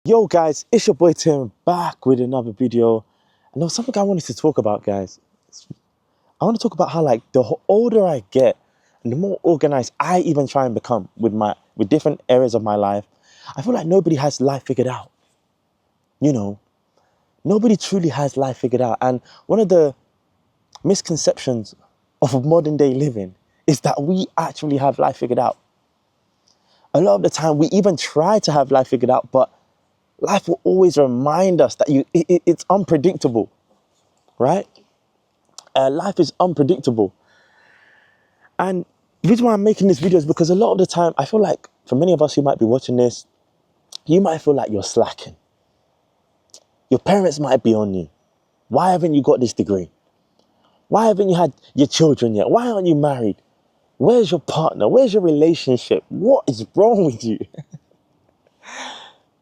Yo guys, it's your boy Tim back with another video. And there was something I wanted to talk about, guys. I want to talk about how older I get and the more organized I even try and become with different areas of my life, I feel like nobody has life figured out. You know, nobody truly has life figured out. And one of the misconceptions of modern day living is that we actually have life figured out. A lot of the time we even try to have life figured out, but life will always remind us that it's unpredictable, right? Life is unpredictable. And the reason why I'm making this video is because a lot of the time, I feel like for many of us who might be watching this, you might feel like you're slacking. Your parents might be on you. Why haven't you got this degree? Why haven't you had your children yet? Why aren't you married? Where's your partner? Where's your relationship? What is wrong with you?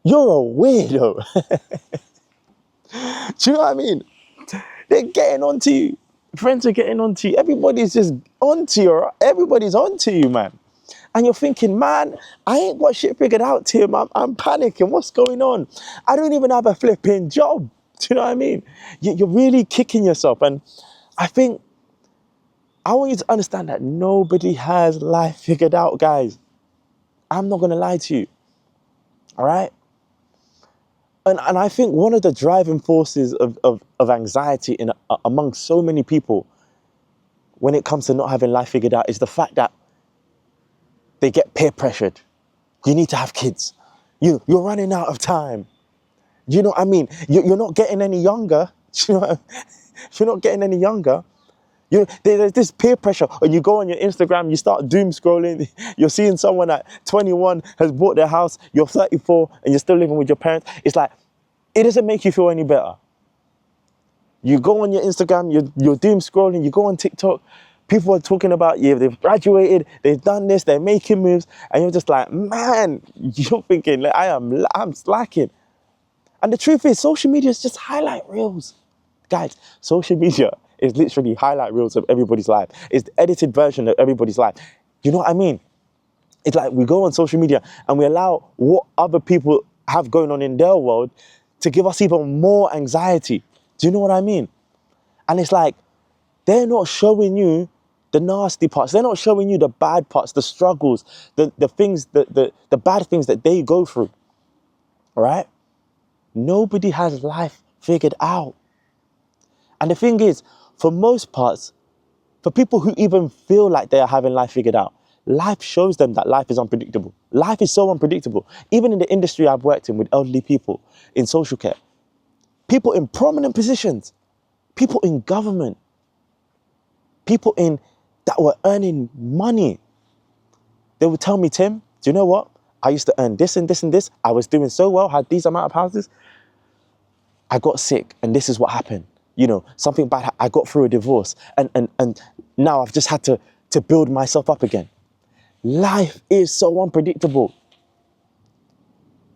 You're a weirdo. Do you know what I mean? They're getting onto you. Friends are getting onto you. Everybody's just onto you. Everybody's onto you, man. And you're thinking, man, I ain't got shit figured out, Tim. I'm panicking. What's going on? I don't even have a flipping job. Do you know what I mean? You're really kicking yourself. And I think I want you to understand that nobody has life figured out, guys. I'm not going to lie to you. All right? And I think one of the driving forces of anxiety among so many people when it comes to not having life figured out is the fact that they get peer pressured. You need to have kids. You're running out of time. You know what I mean? You're not getting any younger. You know, you're not getting any younger. There's this peer pressure. When you go on your Instagram, you start doom scrolling. You're seeing someone at 21 has bought their house. You're 34 and you're still living with your parents. It's like, it doesn't make you feel any better. You go on your Instagram, you're doom scrolling. You go on TikTok. People are talking about you. They've graduated. They've done this. They're making moves. And you're just like, man, you're thinking, like, I'm slacking. And the truth is, social media is just highlight reels. Guys, social media is literally highlight reels of everybody's life. It's the edited version of everybody's life. You know what I mean? It's like we go on social media and we allow what other people have going on in their world to give us even more anxiety. Do you know what I mean? And it's like, they're not showing you the nasty parts. They're not showing you the bad parts, the struggles, the things, the bad things that they go through. All right? Nobody has life figured out. And the thing is, for most parts, for people who even feel like they are having life figured out, life shows them that life is unpredictable. Life is so unpredictable. Even in the industry I've worked in with elderly people, in social care, people in prominent positions, people in government, people that were earning money. They would tell me, Tim, do you know what? I used to earn this and this and this. I was doing so well, had these amount of houses. I got sick and this is what happened. You know, something bad. I got through a divorce and now I've just had to build myself up again. Life is so unpredictable.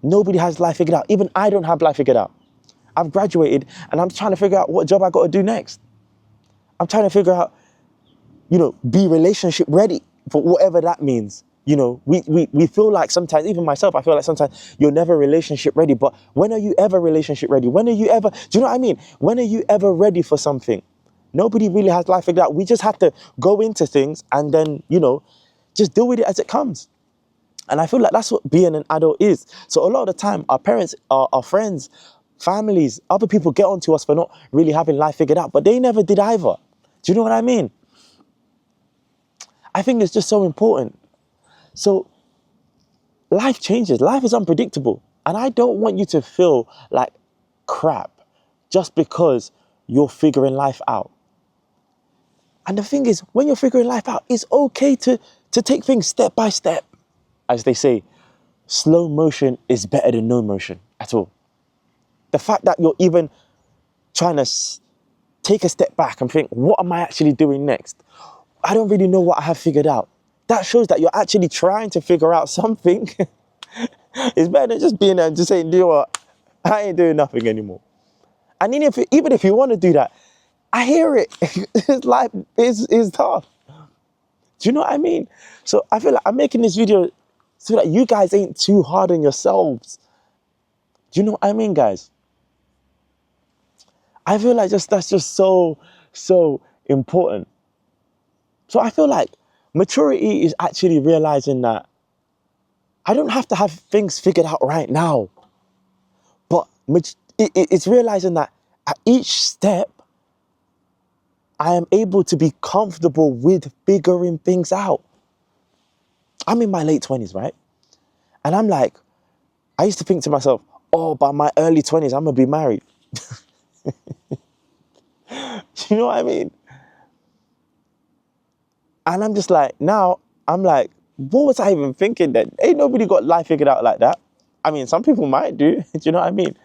Nobody has life figured out. Even I don't have life figured out. I've graduated and I'm trying to figure out what job I got to do next. I'm trying to figure out, be relationship ready for whatever that means. You know, we feel like sometimes, even myself, I feel like sometimes you're never relationship ready. But when are you ever relationship ready? When are you ever, do you know what I mean? When are you ever ready for something? Nobody really has life figured out. We just have to go into things and then, just deal with it as it comes. And I feel like that's what being an adult is. So a lot of the time, our parents, our friends, families, other people get onto us for not really having life figured out, but they never did either. Do you know what I mean? I think it's just so important. So life changes. Life is unpredictable. And I don't want you to feel like crap just because you're figuring life out. And the thing is, when you're figuring life out, it's okay to take things step by step. As they say, slow motion is better than no motion at all. The fact that you're even trying to take a step back and think, what am I actually doing next? I don't really know what I have figured out. That shows that you're actually trying to figure out something. It's better than just being there and just saying, you know what, I ain't doing nothing anymore. And even if you want to do that, I hear it. Life is tough. Do you know what I mean? So I feel like I'm making this video so that you guys ain't too hard on yourselves. Do you know what I mean, guys? I feel like that's just so important. So I feel like maturity is actually realizing that I don't have to have things figured out right now, but it's realizing that at each step, I am able to be comfortable with figuring things out. I'm in my late 20s, right? And I'm like, I used to think to myself, oh, by my early 20s, I'm going to be married. You know what I mean? And I'm just like, now I'm like, what was I even thinking then? Ain't nobody got life figured out like that. I mean, some people might do, do you know what I mean?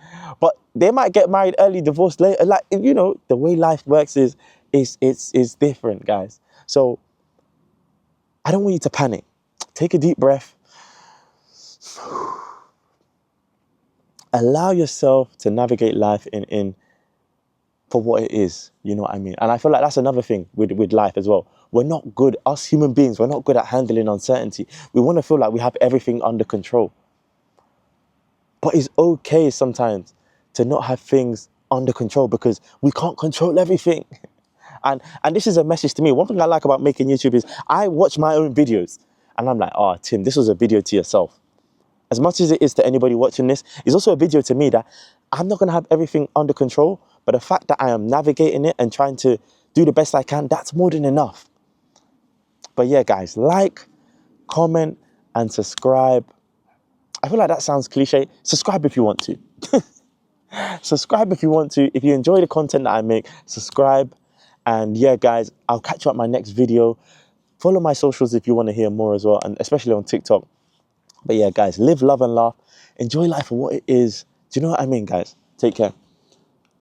But they might get married early, divorced later. Like, you know, the way life works is different, guys. So I don't want you to panic. Take a deep breath. Allow yourself to navigate life in for what it is, you know what I mean? And I feel like that's another thing with life as well. We're not good, us human beings, we're not good at handling uncertainty. We want to feel like we have everything under control. But it's okay sometimes to not have things under control because we can't control everything. And this is a message to me. One thing I like about making YouTube is I watch my own videos and I'm like, oh, Tim, this was a video to yourself. As much as it is to anybody watching this, it's also a video to me that I'm not going to have everything under control, but the fact that I am navigating it and trying to do the best I can, that's more than enough. But yeah, guys, like, comment, and subscribe. I feel like that sounds cliche. Subscribe if you want to. Subscribe if you want to. If you enjoy the content that I make, subscribe. And yeah, guys, I'll catch you at my next video. Follow my socials if you want to hear more as well, and especially on TikTok. But yeah, guys, live, love, and laugh. Enjoy life for what it is. Do you know what I mean, guys? Take care.